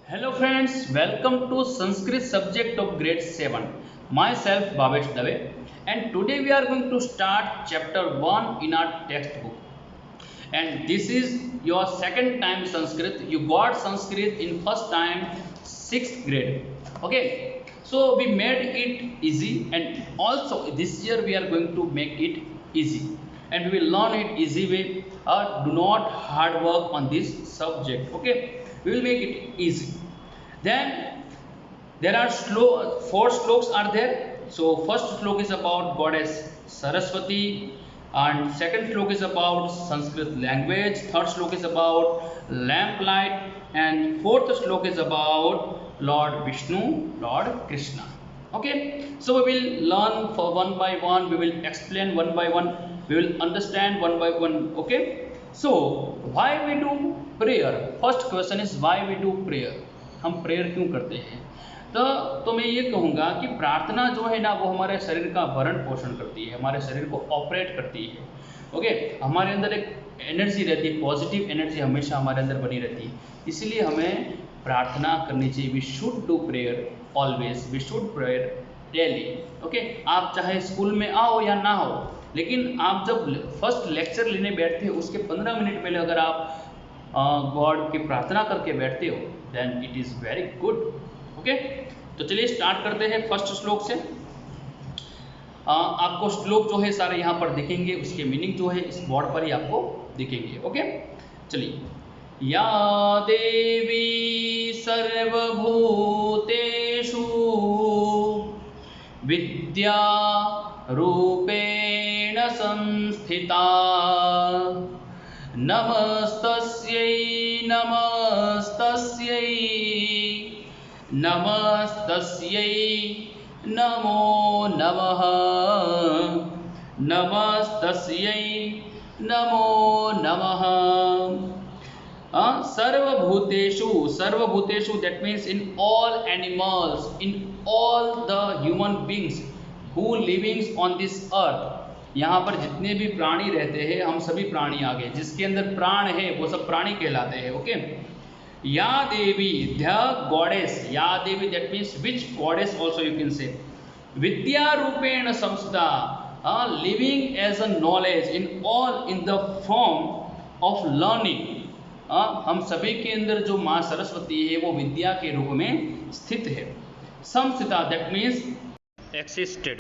Hello friends, welcome to Sanskrit subject of grade 7. Myself Bhavesh Dave, and today we are going to start chapter 1 in our textbook. And this is your second time Sanskrit. You got Sanskrit in first time 6th grade. Okay, so we made it easy, and also this year we are going to make it easy, and we will learn it easy way. Do not hard work on this subject. Okay, we will make it easy. Then there are four slokas are there. So first slok is about goddess Saraswati, and second slok is about Sanskrit language, third slok is about lamplight, and fourth slok is about Lord Vishnu, Lord Krishna. Okay, so we will learn for one by one, we will explain one by one, we will understand one by one. Okay, so why we do prayer? First question is why we do prayer. हम prayer क्यों करते हैं? तो मैं ये कहूँगा कि प्रार्थना जो है ना वो हमारे शरीर का भरण पोषण करती है, हमारे शरीर को ऑपरेट करती है. ओके, हमारे अंदर एक एनर्जी रहती है, पॉजिटिव एनर्जी हमेशा हमारे अंदर बनी रहती है, इसलिए हमें प्रार्थना करनी चाहिए. We should do prayer always, we should prayer daily. Okay, आप चाहे स्कूल में आओ या ना हो, लेकिन आप जब फर्स्ट लेक्चर लेने बैठते हो उसके 15 मिनट पहले अगर आप गॉड की प्रार्थना करके बैठते हो, then it is very good. Okay, तो चलिए स्टार्ट करते हैं फर्स्ट श्लोक से. आपको श्लोक जो है सारे यहाँ पर दिखेंगे, उसके मीनिंग जो है इस बोर्ड पर ही आपको दिखेंगे. ओके, चलिए. या देवी सर्वभूतेषु विद्या रूपेण संस्थिता नमस्तस्यै नमस्तस्यै नमस्तस्यै नमो नमः नमस्तस्यै नमो नमः. सर्वभूतेषु, सर्वभूतेषु that means in all animals, in all the human beings who living on this earth. यहाँ पर जितने भी प्राणी रहते हैं, हम सभी प्राणी आ गए, जिसके अंदर प्राण है वो सब प्राणी कहलाते हैं. ओके, या देवी, द गॉडेस, या Devi that means which goddess also you can say. विद्या रूपेण संस्था, living as a knowledge in all in the form of learning. हम सभी के अंदर जो माँ सरस्वती है वो विद्या के रूप में स्थित है. संस्थिता दैट मीन्स एक्सिस्टेड.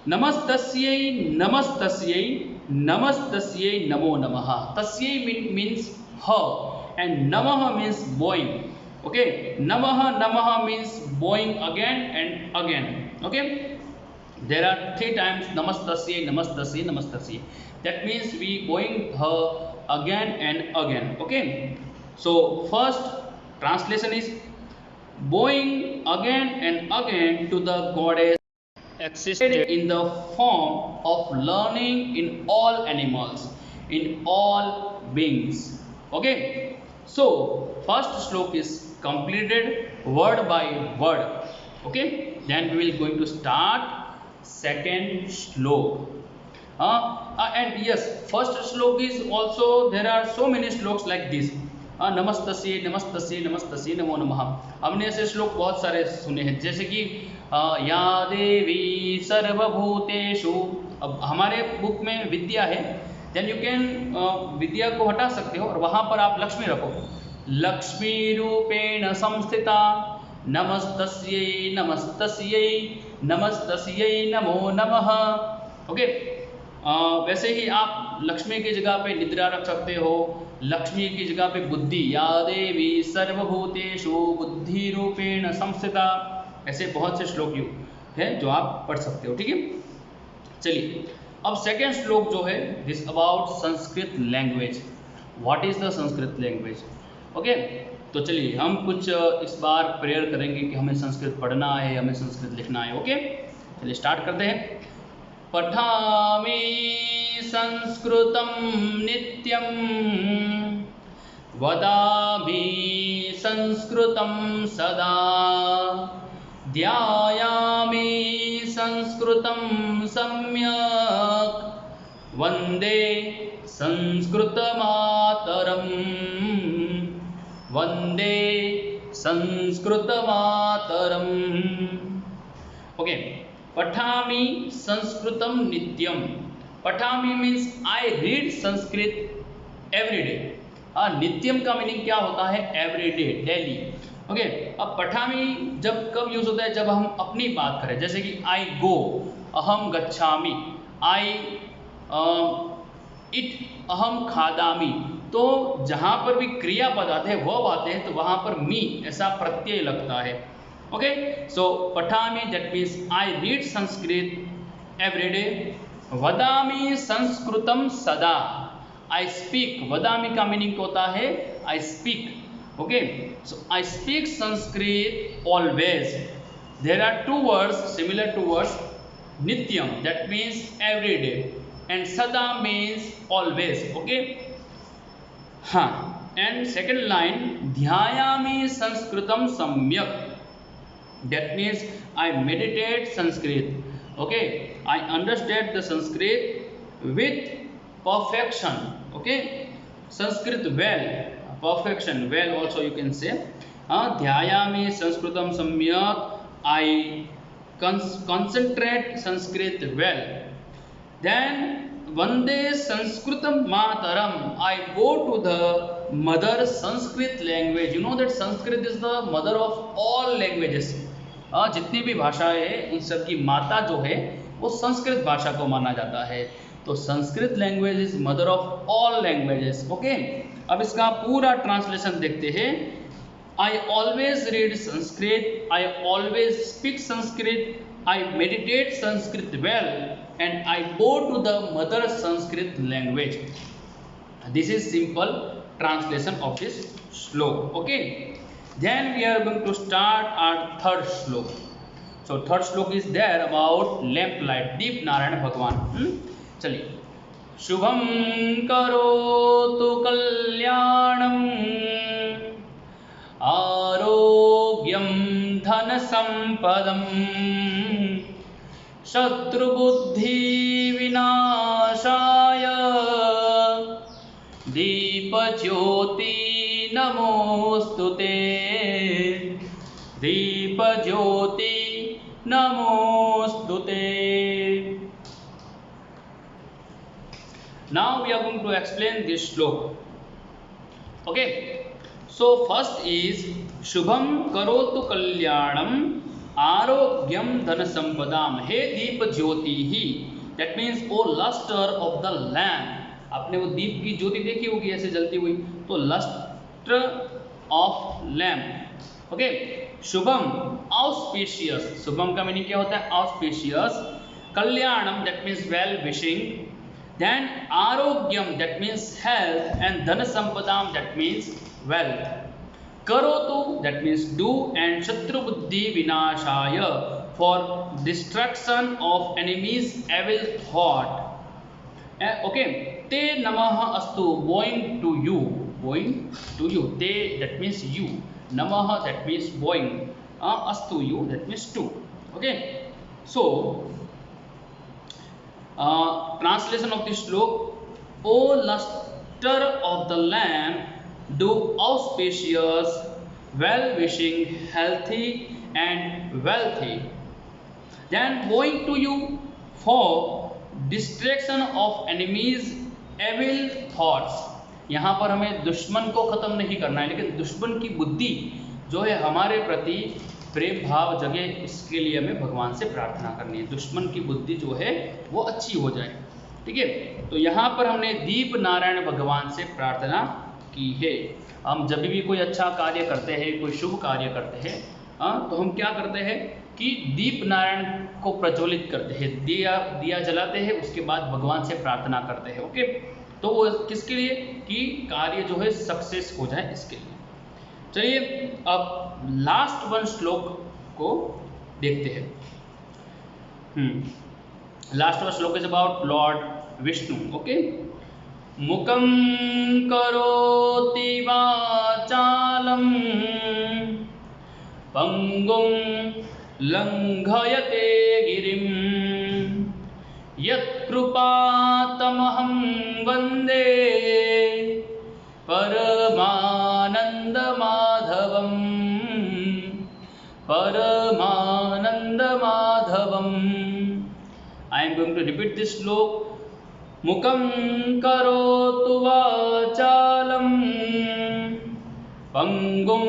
नमस्तस्यै नमस्तस्यै नमस्तस्यै नमो नमः. तस्यै means her and namah means bowing. Okay, namah namah means bowing again and again. Okay, there are 3 times namastasयै namastasयै namastasयै. That means we bowing her again and again. Okay, so first translation is bowing again and again to the goddess existed in the form of learning in all animals, in all beings. Okay, so first slok is completed word by word. Okay, then we will going to start second slok. And yes, first slok is also, there are so many sloks like this. नमस्तस्यै नमस्तस्यै नमस्तस्यै नमो नमः. हमने ऐसे श्लोक बहुत सारे सुने हैं, जैसे कि या देवी सर्वभूतेषु. अब हमारे बुक में विद्या है, देन यू कैन विद्या को हटा सकते हो और वहाँ पर आप लक्ष्मी रखो. लक्ष्मी रूपेण संस्थिता नमस्तस्यै नमस्तस्यै नमस्तस्यै नमो नमः. ओके, वैसे ही आप लक्ष्मी की जगह पे निद्रा रख सकते हो, लक्ष्मी की जगह पे बुद्धि, या देवी सर्वभूतेषु बुद्धि रूपेण संस्थिता. ऐसे बहुत से श्लोक हैं जो आप पढ़ सकते हो. ठीक है, चलिए अब सेकेंड श्लोक जो है this about Sanskrit language. What is the Sanskrit language? Okay, तो चलिए हम कुछ इस बार प्रेयर करेंगे कि हमें संस्कृत पढ़ना है, हमें संस्कृत लिखना है. ओके, चलिए स्टार्ट करते हैं. पठामि संस्कृतं नित्यं वदामि संस्कृतं सदा ध्यायामि संस्कृतं सम्यक् वन्दे संस्कृतमातरम् वंदे संस्कृत मातरम। ओके, पठामि संस्कृतम नित्यम। पठामि means I read Sanskrit every day. नित्यम का मीनिंग क्या होता है? Every day, daily. ओके, अब पठामि जब कब यूज होता है? जब हम अपनी बात करें, जैसे कि आई गो, अहम गच्छामि, आई इट, अहम खादामि। तो जहां पर भी क्रियापद आते हैं, वर्ब आते हैं, तो वहां पर मी ऐसा प्रत्यय लगता है। ओके, सो पठामि that means I read Sanskrit every day. वदामि संस्कृतम सदा, आई स्पीक। वदामि का मीनिंग होता है I speak. Okay, so I speak Sanskrit always. There are two words similar to words, नित्यम that means every day and सदा मीन्स ऑलवेज। ओके, हाँ, and second line, ध्यायामि संस्कृतम सम्यक, that means I meditate Sanskrit. Okay, I understand the Sanskrit with perfection. Okay, Sanskrit well, perfection well also you can say. Dhyayami Sanskritam samyak, I concentrate Sanskrit well. Then Vande Sanskritam Mataram, I go to the mother Sanskrit language. You know that Sanskrit is the mother of all languages. जितनी भी भाषाएं हैं, इन सब की माता जो है वो संस्कृत भाषा को माना जाता है। तो Sanskrit language is mother of all languages. Okay, अब इसका पूरा ट्रांसलेशन देखते हैं। I always read Sanskrit, I always speak Sanskrit, I meditate Sanskrit well and I go to the mother Sanskrit language. This is simple translation of this shloka. Okay, then we are going to start our third slok. So third slok is there about lamp light, दीप नारायण भगवान। चलिए, शुभम करोतु कल्याणम आरोग्यम धन संपदम शत्रुबुद्धि विनाशाय दीप ज्योति नमोस्तुते, दीप ज्योति नमोस्तुते। Now we are going to explain this श्लोक। Okay, so first is Shubham करोतु कल्याणम आरोग्यम धन संपदाम। हे दीप ज्योति ही, that means O luster of the lamp। आपने वो दीप की ज्योति देखी होगी ऐसे जलती हुई, तो लस्टर ऑफ लैम्प। ओके, शुभम ऑस्पिशियस, शुभम का मीनिंग क्या होता है? ऑस्पिशियस। कल्याणम that means well wishing. Then आरोग्यम दैट मीन्स हेल्थ एंड धन संपदाम दैट मीन्स वेल्थ। करोतु दैट मीन्स डू एंड शत्रु बुद्धि विनाशाय for destruction of enemies evil thought. Okay, ते नमः अस्तु, bowing to you, bowing to you. ते दैट मीन्स यू, नमः दैट मीन्स बोइंग, अस्तु you that means to. Okay, so translation of this shloka, O lustre of the lamp do auspicious well wishing healthy and wealthy, then bowing to you for distraction of enemies evil thoughts. यहाँ पर हमें दुश्मन को खत्म नहीं करना है, लेकिन दुश्मन की बुद्धि जो है हमारे प्रति प्रेम भाव जगे, इसके लिए हमें भगवान से प्रार्थना करनी है। दुश्मन की बुद्धि जो है वो अच्छी हो जाए। ठीक है, तो यहाँ पर हमने दीप नारायण भगवान से प्रार्थना की है। हम जब भी कोई अच्छा कार्य करते हैं, कोई शुभ कार्य करते हैं, तो हम क्या करते हैं कि दीप नारायण को प्रज्वलित करते हैं, दिया जलाते हैं, उसके बाद भगवान से प्रार्थना करते हैं। ओके, तो वो किसके लिए? कि कार्य जो है सक्सेस हो जाए, इसके लिए। चलिए अब लास्ट वन श्लोक को देखते हैं। Last one shloka is about lord Vishnu. Okay, मुखम करोति वाचालम पंगुम लंघयते गिरिम यत्कृपातमहं वन्दे परमानंद परमानन्दमाधवम् परमानन्दमाधवम्. I am going to repeat this slok. मुखं करोतु वाचालं पंगुं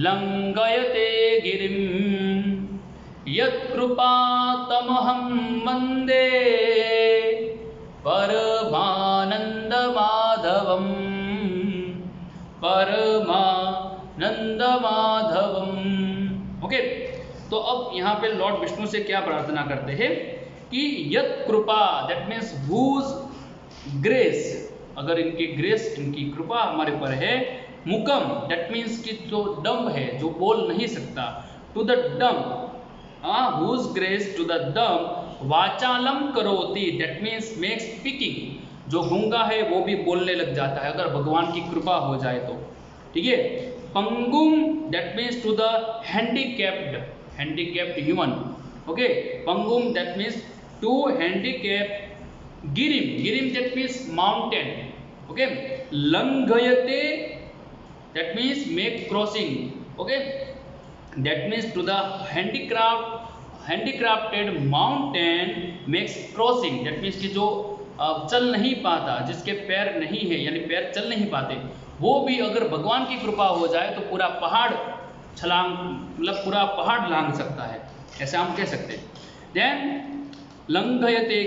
लंघयते गिरिं यत्कृपातमहं वन्दे परमानन्दमाधवम् परमानन्दमाधवम्. ओके, तो अब यहाँ पे लॉर्ड विष्णु से क्या प्रार्थना करते हैं कि यत कृपा, दैट मीन्स हुज ग्रेस, अगर इनकी ग्रेस, इनकी कृपा हमारे पर है. मुकम, दैट मीन्स कि जो डम्ब है, जो बोल नहीं सकता. To the dumb, whose grace to the dumb. वाचालम करोति, दैट मीन्स मेक स्पीकिंग, जो गूंगा है वो भी बोलने लग जाता है अगर भगवान की कृपा हो जाए तो. ठीक है. पंगुम, that means to the handicapped, handicapped human. Okay, पंगुम दैट मीन्स टू हैंडीकैप. गिरिम, गिरिम दैट मीन्स माउंटेन. ओके, लंघयते that means make crossing. Okay, that means to the handicrafted mountain makes crossing. That means कि जो चल नहीं पाता, जिसके पैर नहीं है, यानी पैर चल नहीं पाते, वो भी अगर भगवान की कृपा हो जाए तो पूरा पहाड़ छलांग, मतलब पूरा पहाड़ लांघ सकता है, ऐसा हम कह सकते हैं. देन लंघयते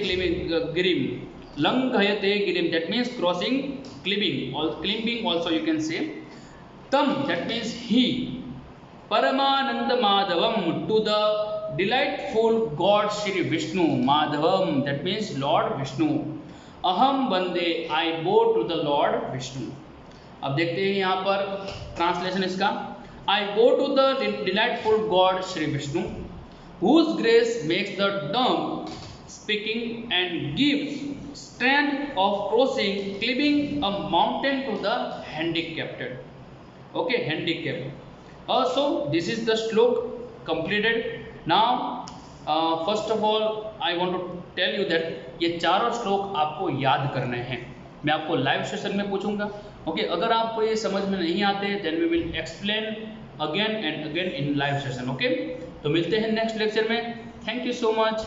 गिरिम, लंघयते गिरिम that means crossing, climbing also you can say. तम दैट मीन्स ही. परमानंद माधवम, to the delightful god Shri Vishnu. माधवम दैट मीन्स लॉर्ड विष्णु. अहम वंदे, आई bow to the Lord Vishnu. अब देखते हैं यहाँ पर ट्रांसलेशन इसका. I bow to the delightful god Shri Vishnu, whose grace makes the dumb speaking and gives strength of crossing, climbing a mountain to the handicapped. Okay, handicapped. So this is the slok completed. Now first of all I want to tell you that ये चारों श्लोक आपको याद करने हैं. मैं आपको live session में पूछूंगा. ओके, अगर आपको ये समझ में नहीं आते then we will explain again and again in live session. Okay, तो मिलते हैं नेक्स्ट लेक्चर में. Thank you so much.